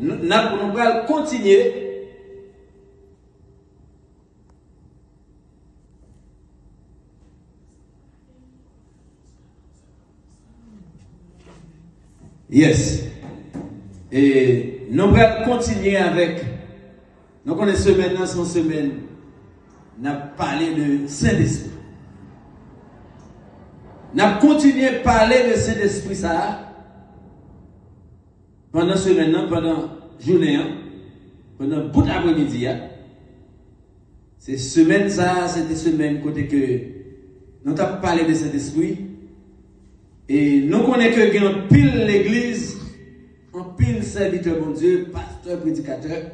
nous allons continuer. Yes. Et nous allons continuer avec. Nous connaissons semaine, son semaine. Nous avons parlé de Saint-Esprit. Nous avons continué à parler de Saint-Esprit ça. Pendant semaine, pendant la journée, pendant bout d'après-midi. C'est semaine ça, c'était semaine côté que nous avons parlé de Saint-Esprit. Et nous connaissons que il y a un pile l'église, un pile serviteur mon Dieu, pasteur, prédicateur.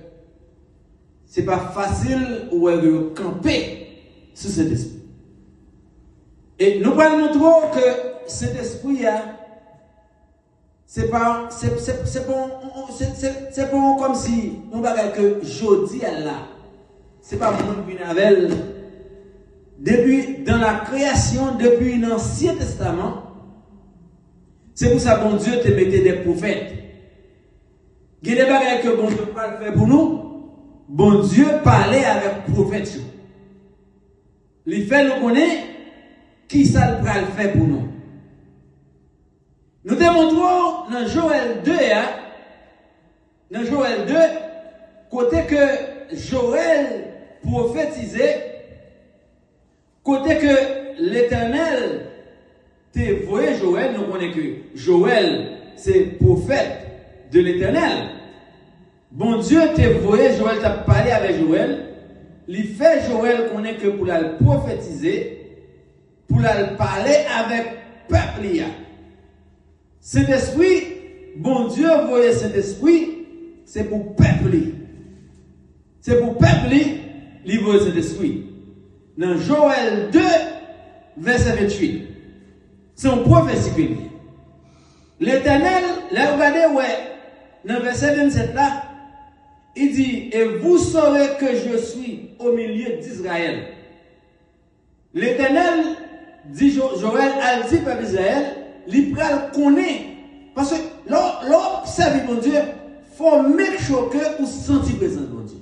C'est pas facile ou de camper sur cet esprit. Et nous allons montrer que cet esprit c'est pas comme si on va que jodi là. C'est pas monde qui n'avait depuis dans la création depuis l'Ancien Testament. C'est pour ça que bon Dieu te mettait des prophètes. Il y a des bagages que bon Dieu parle faire pour nous. Bon Dieu parlait avec prophète. Il fait nous connaître qui ça le faire pour nous. Nous démontrons dans Joël 2, dans Joël 2, côté que Joël prophétisait, côté que l'Éternel te voyé Joël, nous connaissons que Joël, c'est prophète de l'Éternel. Bon Dieu te voyé, Joël t'a parlé avec Joël. Il fait Joël connaît que pour la prophétiser, pour la parler avec peuple. Cet esprit, bon Dieu voyait cet esprit, c'est pour peuple. C'est pour peuple, il voyait cet esprit. Dans Joël 2, verset 28. C'est un prophétie que dit. L'Éternel, là, regardez, ouais, dans verset 27 là, il dit, et vous saurez que je suis au milieu d'Israël. L'Éternel, dit Joël, a dit peuple d'Israël, il pral connaît. Parce que l'observer mon Dieu, faut make sure que vous sentez présence mon Dieu.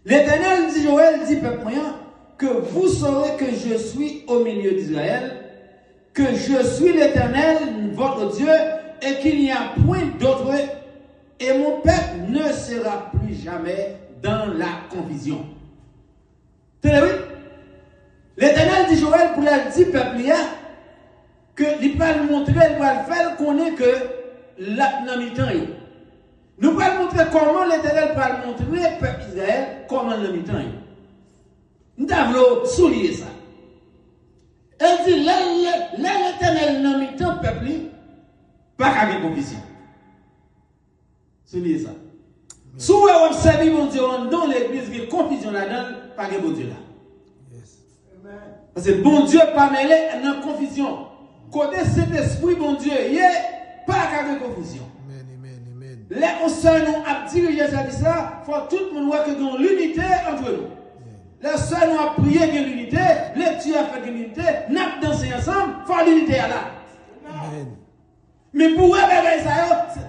L'Éternel, dit Joël, dit peuple moyen, que vous saurez que je suis au milieu d'Israël, que je suis l'Éternel, votre Dieu, et qu'il n'y a point d'autre, et mon peuple ne sera plus jamais dans la confusion. Tenez-vous? L'Éternel dit Joël pour la dit peuple que il va le montrer, il va le faire connaître que la mi-temps. Nous allons montrer comment l'Éternel va le montrer peuple Israël comment la mi-temps. Nous devons souligner ça. Elle dit l'Éternel n'a mis tant peuple, pas qu'à confusion. Soulignez ça. Si vous observez mon Dieu dans l'église, il y a confusion là-dedans, pas que bon Dieu là. Parce que bon Dieu pas mêlé dans confusion. Côté cet esprit, bon Dieu, il n'y a pas qu'à confusion. Les conseils nous a dirigé ça, il faut tout le monde voir que nous l'unité entre nous. Les sœurs nous a prié de l'unité, les tueurs a fait de l'unité, nous avons dansé ensemble, il faut l'unité là. Mais pour vous,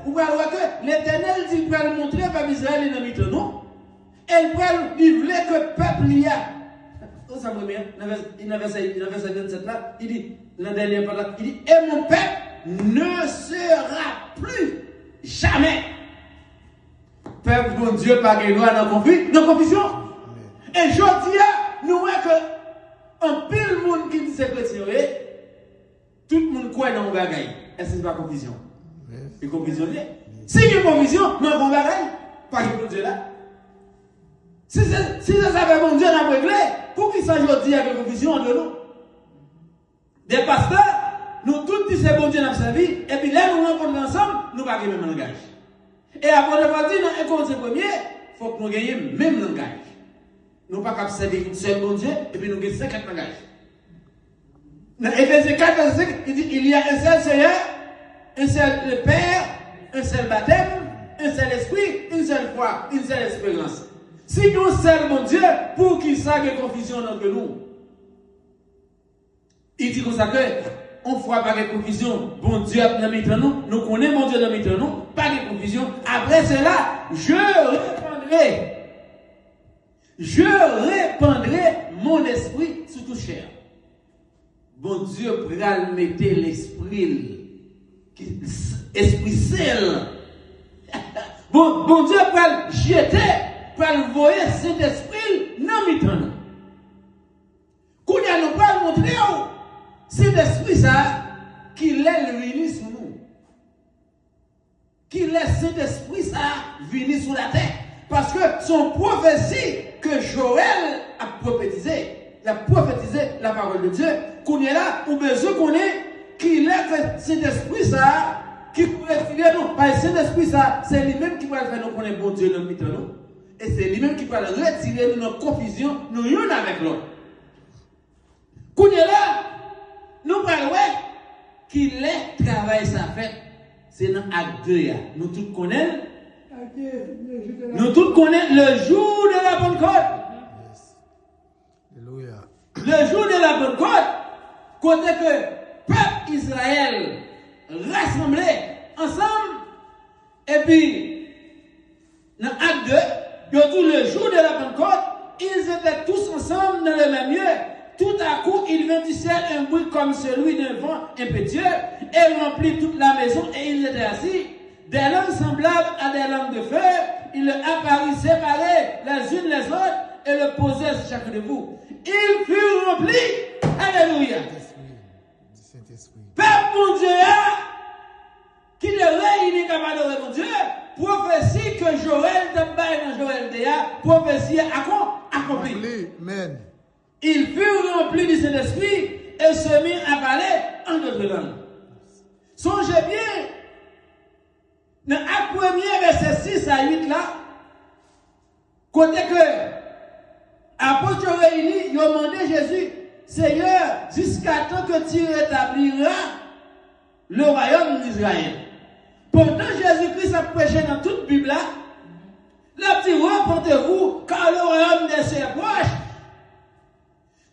vous voyez que l'Éternel dit qu'il va le montrer par Israël et dans le nous. Elle voulait que le peuple y a. Vous savez bien, dans le verset 27 là, il dit, dans le dernier parole, il dit, et mon peuple ne sera plus jamais. Peuple, mon Dieu, par les lois dans confusion. Et je dis, nous voyons que un pile monde qui dit c'est chrétien, tout le monde croit dans le bagaille. Est-ce que c'est pas confusion? Et confusion, si il y a confusion, nous avons bagaille. Pas que Dieu là. Si ça savait mon Dieu n'a réglé, pour qu'il s'agisse de dire que confusion entre nous. Des pasteurs, nous tous disons c'est bon Dieu n'a servi, et puis là nous rencontrons ensemble, nous ne parlons pas le même langage. Et après de partir dans un conseil premier, il faut que nous gagnions le même langage. Nous ne pouvons pas servir une seule bon Dieu, et puis nous gagnons 50 langages. Dans Éphésiens 4, verset 5, il dit il y a un seul Seigneur, un seul Père, un seul baptême, un seul esprit, une seule foi, une seule espérance. Si nous sommes mon Dieu, pour qu'il s'agisse de confusion entre nous, il dit comme ça que on fera pas de confusion. Bon Dieu a dans nous, nous connaissons mon Dieu dans nous, pas de confusion. Après cela, je répandrai mon esprit sur toute chair. Bon Dieu pral mettre l'esprit, esprit sel. Bon Dieu pral jeter, pral voyer cet esprit dans mitan. Qu'on y a nous pas montrer cet esprit ça qui l'est venu sur nous. Qui laisse cet esprit ça venir sur la terre. Parce que son prophétie que Joël a prophétisé, il a prophétisé la parole de Dieu, qu'on est là, ou besoin qu'on est, qu'il est cet esprit ça, qui pourrait filer nous. Parce que cet esprit ça, c'est lui-même qui va faire nous connaître bon Dieu dans le milieu nous. Et c'est lui-même qui va retirer nous dans confusion, nous une avec l'autre. Qu'on est là, nous parlons qu'il est travail ça fait. C'est dans acte 2. Nous tous connaissons. Nous tous connaissons le jour de la Pentecôte. Alléluia. Le jour de la Pentecôte, côté que peuple Israël rassemblé ensemble, et puis dans acte 2, tout le jour de la Pentecôte, ils étaient tous ensemble dans le même lieu. Tout à coup, il vint du ciel un bruit comme celui d'un vent impétueux et remplit toute la maison et ils étaient assis. Des langues semblables à des langues de feu, il apparut séparés les unes les autres et le posaient sur chacun de vous. Ils furent remplis. Alléluia. Père mon Dieu, qui le réunit comme adorer mon Dieu, prophétie que Joël dans Joël Déa, prophétie accomplie. Amen. Ils furent remplis du Saint-Esprit et se mirent à parler en d'autres langues. Songez bien, dans Acte 1er, verset 6 à 8 là, côté que apôtres réunis, ils ont demandé Jésus, Seigneur, jusqu'à temps que tu rétabliras le royaume d'Israël. Pendant Jésus-Christ a prêché dans toute la Bible là, la dit, repentez-vous, car le royaume des cieux est proche.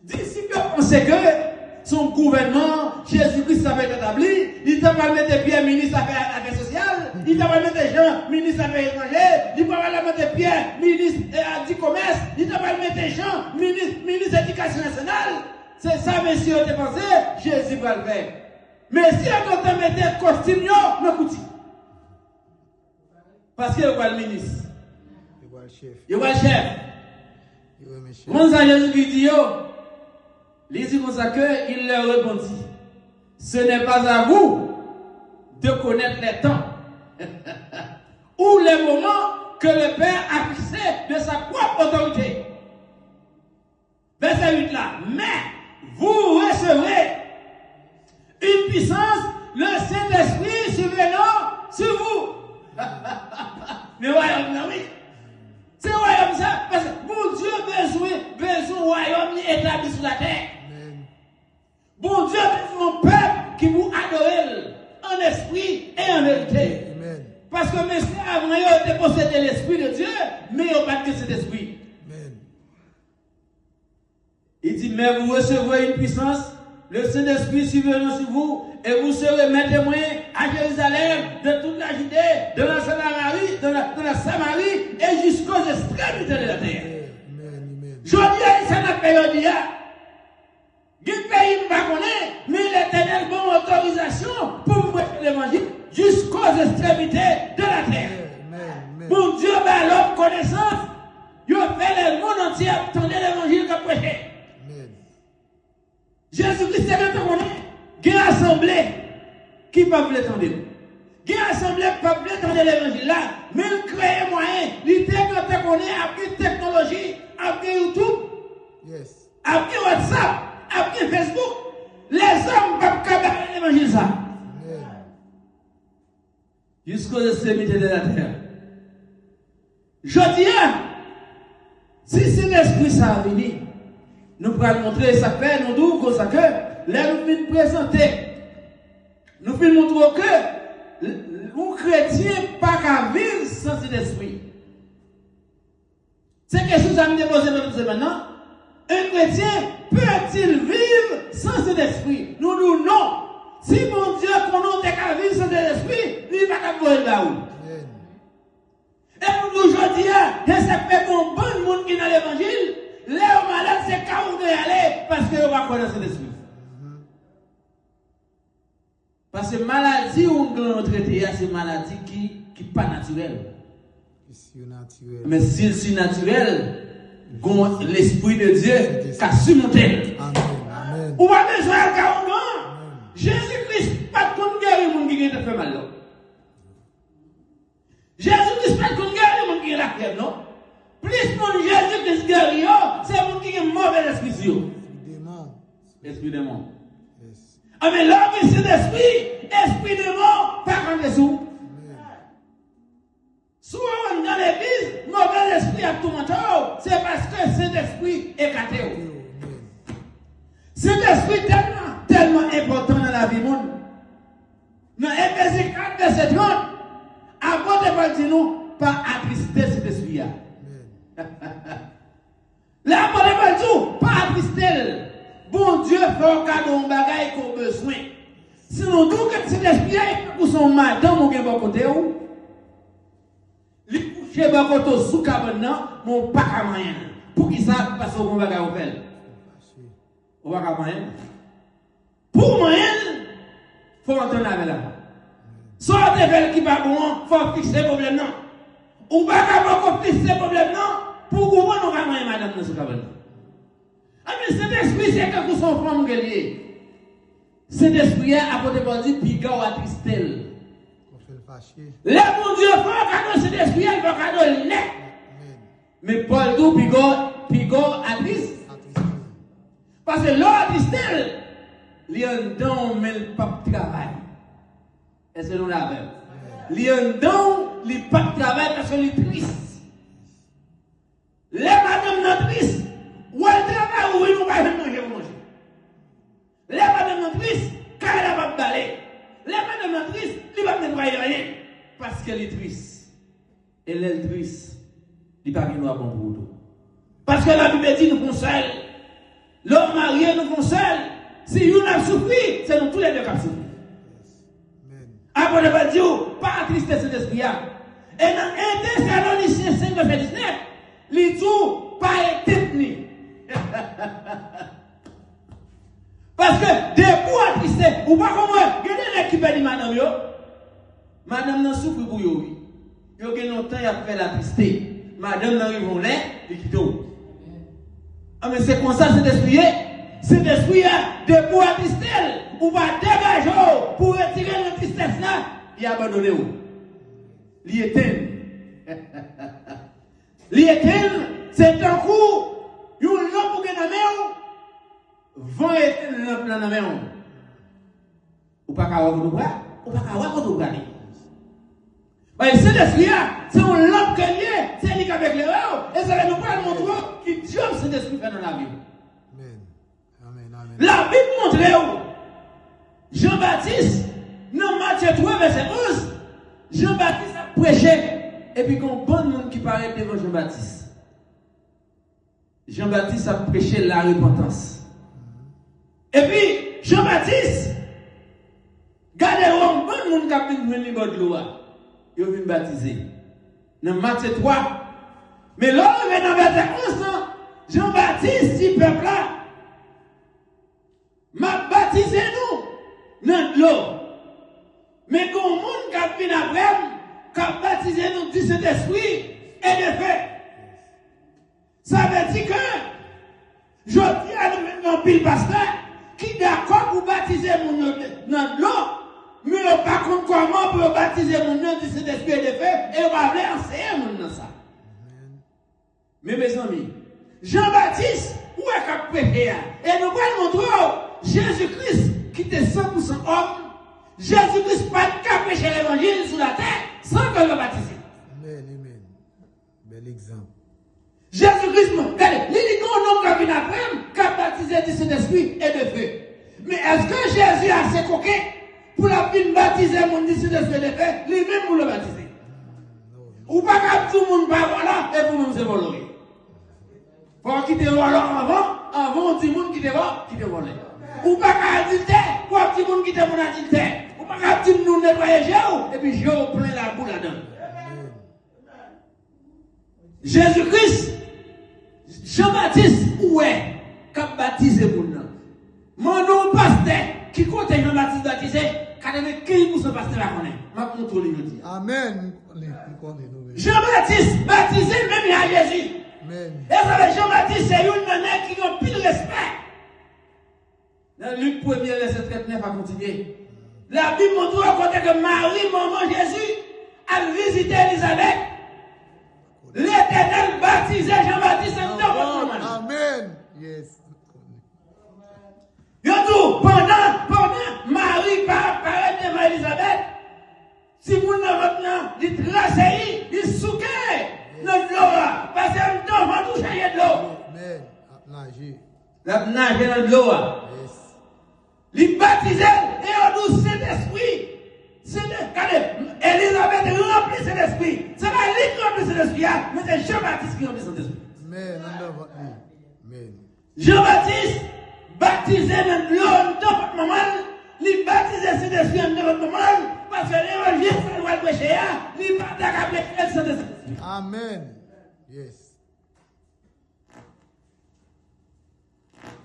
Disciples pensaient que son gouvernement, Jésus-Christ avait été établi, il t'a pas mettre Pierre ministre affaires sociales, il t'a pas mettre Jean ministre affaires étrangères, il t'a pas mettre Pierre ministre du commerce, il t'a pas mettre Jean ministre éducation nationale. C'est ça, messieurs, tu pensé, Jésus va le faire. Mais si on t'a mettre costume, non, écoutez. Parce qu'il y a le ministre. Il y a le chef. Comment ça, Jésus dit, il dit comme ça qu'il leur répondit. Ce n'est pas à vous de connaître les temps ou les moments que le Père a fixé de sa propre autorité. Verset 8 là. Mais vous recevrez une puissance, le Saint-Esprit survenant sur vous. Le royaume, oui. C'est le royaume ça. Parce que mon Dieu besoin royaume établi sur la terre. Bon Dieu, mon peuple qui vous adore en esprit et en vérité. Amen. Parce que mes frères, avant, ils étaient possédés l'esprit de Dieu, mais ils n'ont pas que cet esprit. Amen. Il dit, mais vous recevrez une puissance, le Saint-Esprit survenant sur vous, et vous serez mes témoins à Jérusalem, de toute la Judée, de la Samarie, et jusqu'aux extrémités de la terre. Je dis à ça la période. Du pays ne va connaître, mais l'Éternel donne autorisation pour vous prêcher l'évangile jusqu'aux extrémités de la terre. Bon Dieu, ben l'homme connaissance, il fait le monde entier attendre l'évangile qu'il a prêché. Jésus-Christ est là, il y a assemblée qui ne peut pas l'attendre. Il y a assemblée qui ne peut pas attendre l'évangile là, mais il crée moyen, il connaît après technologie, après YouTube, après WhatsApp. Après Facebook, les hommes peuvent cabaret l'évangile ça. Jusqu'aux extrémités de la terre. Je dis, si c'est l'esprit ça a venu, nous pourrons montrer ça fait, nous disons comme ça que, là nous venons présenter, nous venons montrer que, les chrétiens pas qu'à vivre sans cet esprit. C'est quelque chose à me déposer maintenant. Un chrétien peut-il vivre sans cet esprit? Nous disons non. si mon Dieu qu'on a des vivre sans l'esprit, il va pas mourir là où. Et pour aujourd'hui, il y a certains bon monde qui dans l'évangile, les malades, c'est quand on doit y aller parce qu'ils va connaître l'esprit. Parce que maladie où on doit traiter, c'est une maladie qui n'est pas naturelle. Mais si c'est naturel, l'esprit de Dieu qui a surmonté. Ou pas besoin de faire Jésus-Christ pas de guérir les gens qui ont fait mal. Jésus-Christ pas de guérir les gens qui ont la crème, non? Plus mon Jésus-Christ guérit, c'est les gens qui ont mauvais esprit. Esprit démon. Ah mais l'homme c'est esprit démon, pas quand dessous. Souvent dans l'église, mauvais esprit a tout le monde, c'est parce que cet esprit est caté. Cet esprit tellement important dans la vie monde. Dans Éphésiens 4, verset 30, avant de parler nous, pas attrister cet esprit-là. Là, avant de parler nous, pas attrister. Bon Dieu fait un cadeau, un bagage qu'on a besoin. Sinon, tout que cet esprit-là, pour son madame, on a bon côté où? Les coucher bon côté sous cabane, mon pas à moyen. Pour qui ça, parce qu'on va faire au fait. On va faire moyen. Pour moyen, il faut entendre avec là. Soit des belles qui va bon, il faut fixer le problème non. Ou pas qu'on fixe le problème non, pour comprendre on va moyen madame dans ce cabane. Ah mais cet esprit c'est que vous sont femmes guerriers. Cet esprit a apporté par dire piga ou attristel. Là mon Dieu faut cadeau cet esprit il va cadeau net. Mais Paul dit piga attristel. Parce que l'ordistel, il y a un don, mais il pas de travail. Est-ce que nous l'avons? Il y a un don, il n'a pas de travail parce qu'il est triste. Les madames sont tristes. Ou elle travaille ou ils n'ont pas manger pour manger. Les madames sont tristes, car elle n'a pas de balai. Les madames sont tristes, il ne va pas nettoyer rien. Parce qu'elle est triste. Et elle est triste. Il n'y a pas de bon pour tout. Parce que la Bible dit nous conseille. L'homme marié nous conseille. Si nous avons souffert, c'est nous tous les deux qui avons souffert. Après, on va dire, pas attrister cet esprit. Et dans 1 Thessaloniciens 5, verset 19, il dit, pas être parce que des coups attristés, ou pas comme moi, il y a des qui perdent madame. Madame n'a souffre pour vous. Il y a longtemps, il a fait la tristesse. Madame n'a rien volé, il quitte. Ah, mais c'est comme ça, cet esprit a des coups attristés, ou pas dégager pour retirer la tristesse là, il a abandonné. Il éteint. L'éternel, c'est un coup, il y a un lampe qui est dans la main, vent éteint lampe dans la main. Ou pas qu'à avoir votre bras, ou pas qu'à avoir votre bras. C'est l'esprit, c'est un lampe qui est, c'est lui qui avec les verres, et ça nous pas montrer qui Dieu cet esprit fait dans la vie. La Bible montre Jean-Baptiste, dans Matthieu 3, verset 11, Jean-Baptiste a prêché. Et puis, quand bon monde qui paraît devant Jean-Baptiste, Jean-Baptiste a prêché la repentance. Et puis, Jean-Baptiste, regardez un bon monde qui a venu de l'eau. Il vient baptiser. Dans Matthieu 3. Mais là, dans verset 11, Jean-Baptiste dit, peuple là, m'a baptisé nous dans l'eau. Mais quand le monde qui a venu après, qui a baptisé nous du Saint-Esprit et de fait. Ça veut dire que je dis à nous maintenant, pile pasteur, qui est d'accord pour baptiser mon nom dans l'eau, mais par contre, comment pour baptiser mon nom du Saint-Esprit et de fait, et on va aller enseigner mon nom ça. Mais mes amis, Jean-Baptiste, où est-ce qu'il a prêché? Et nous allons montrer Jésus-Christ qui était 100% homme, Jésus-Christ pas de prêcher l'évangile sur la terre sans que le baptiser. Amen, amen. Bel exemple. Jésus-Christ, regardez, il dit qu'on a venu après, qui a baptisé du Saint-Esprit et de feu. Mais est-ce que Jésus a assez coquet pour la venir baptiser mon du Saint-Esprit et de feu, lui-même pour le baptiser? Ou pas que tout le monde va voilà et vous-même c'est volé. Faut quitter voilà avant on dit monde qui te va, qui te volé. Ou pas qu'à adultère, ou un petit monde qui est mon adultère. Ou pas qu'à dire nous nettoyer Jéhu, et puis Jéhu plein la boule là-dedans. Jésus-Christ, Jean-Baptiste, où est? Qu'a baptisé pour nous? Mon nom pasteur, qui compte Jean-Baptiste baptisé, 95% pasteur la connaît. Ma contrôle le dit. Amen. Jean-Baptiste baptisé même à Jésus. Amen. Et ça veut Jean-Baptiste, c'est une nana qui a pile respect. Dans Luc 1er, verset 39 à continuer. La Bible montre à côté que Marie, maman Jésus, a visité Elisabeth. L'Éternel baptisait Jean-Baptiste en tant que maman. Amen. Yes. Yotou, pendant Marie paraît devant Elisabeth, si vous n'avez maintenant, il tracé, il souquait dans l'eau, parce que le temps va tout changer de l'eau. Amen. Nager. La nager dans l'eau. Yes. Il baptisait et on nous Saint-Esprit. Regardez, Elisabeth remplit Saint-Esprit. C'est pas lui qui remplit Saint-Esprit, mais c'est Jean-Baptiste qui remplit Saint-Esprit. Amen. Amen. Jean-Baptiste baptisé dans l'eau dans votre maman. Il baptisé Saint-Esprit dans votre maman. Parce que l'évangile, ça doit prêcher, il pas d'accablé Saint-Esprit. Amen. Yes.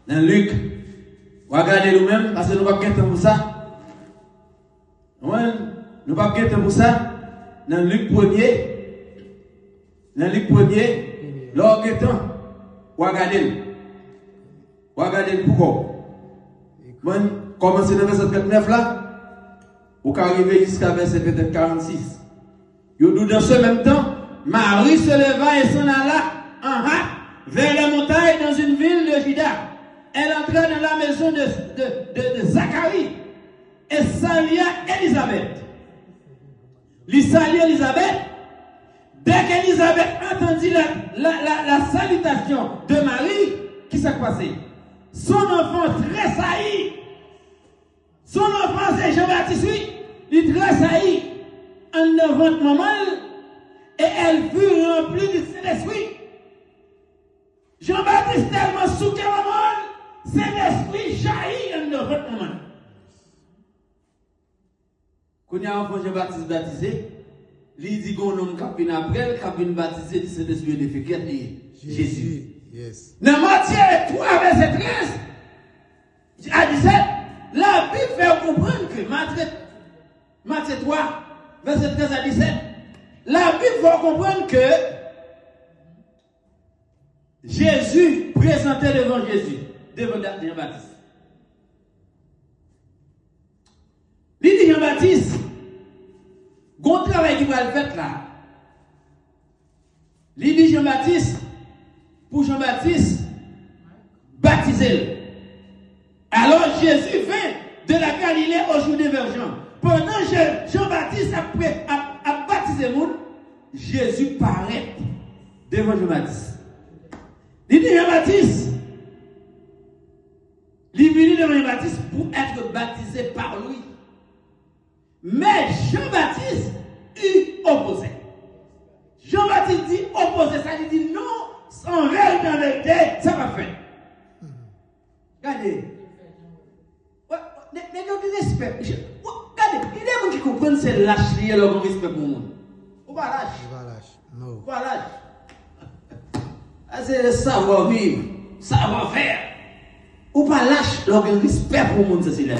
Dans Luc, regardez nous-mêmes, parce que nous ne pouvons pas guetter pour ça. Nous ne pouvons pas guetter pour ça. Dans Luc 1er, l'or guettant, regardez pourquoi. Commencez dans verset 39 là, vous arrivez jusqu'à verset 46. Dans ce même temps, Marie se leva et s'en alla en hâte vers la montagne dans une ville de Juda. Elle entra dans la maison de Zacharie et salia Élisabeth. Il salut Élisabeth. Dès qu'Élisabeth entendit la salutation de Marie, qui s'est passé? Son enfant tressaillit. Son enfant, c'est Jean-Baptiste, oui. Il tressaillit en devant maman et elle fut remplie du Saint-Esprit. Jean-Baptiste tellement souqué maman, Saint-Esprit jaillit en devant maman. Quand il y a un enfant Jean-Baptiste baptisé, il dit qu'on homme qui vient après, qui vient baptiser du Saint-Esprit de fécule, Jésus. Yes. Dans Matthieu 3, verset 13 à 17, la Bible fait comprendre que Matthieu 3, verset 13 à 17, la Bible fait comprendre que Jésus présentait devant Jean-Baptiste. Il dit Jean-Baptiste, bon travail qui va le faire là. Il dit Jean-Baptiste, pour Jean-Baptiste, baptiser. Alors Jésus vint de la Galilée au jour des Vergents. Pendant que Jean-Baptiste a baptisé le monde, Jésus paraît devant Jean-Baptiste. Il dit Jean-Baptiste, il vient devant Jean-Baptiste pour être baptisé par lui. Mais Jean-Baptiste y opposait. Jean-Baptiste dit opposé, ça lui dit non, sans vérité, ça va faire. Regardez. Mais nous respect. Regardez, il y a des gens qui comprennent c'est lâche lié leur respect pour nous. Ou pas lâche. Non. Pas lâche. C'est le savoir-vivre, savoir-faire. Ou pas lâche leur respect pour nous, c'est là.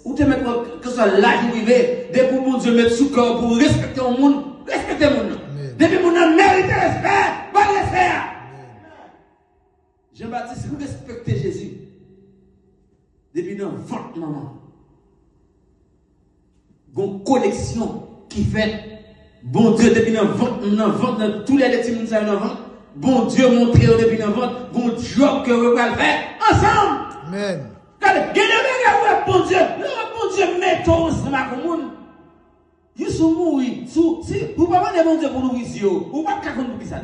Ou te mettre que ce soit l'âge où il est, depuis mon Dieu mettre sous corps pour respecter le monde, respecter le monde. Depuis mon homme mérite respect, pas respect. Jean-Baptiste, vous respectez Jésus. Depuis dans votre maman. Une connexion qui fait, bon Dieu, depuis dans votre, dans tous les petits monde dans votre, bon Dieu montre depuis dans votre, bon job que vous allez faire ensemble. Amen. Regardez, bon Dieu, bon Dieu, mettons ensemble avec le monde. Vous sont mourir. Si vous ne pouvez pas demander pour nous, vous ne pouvez pas faire comme ça.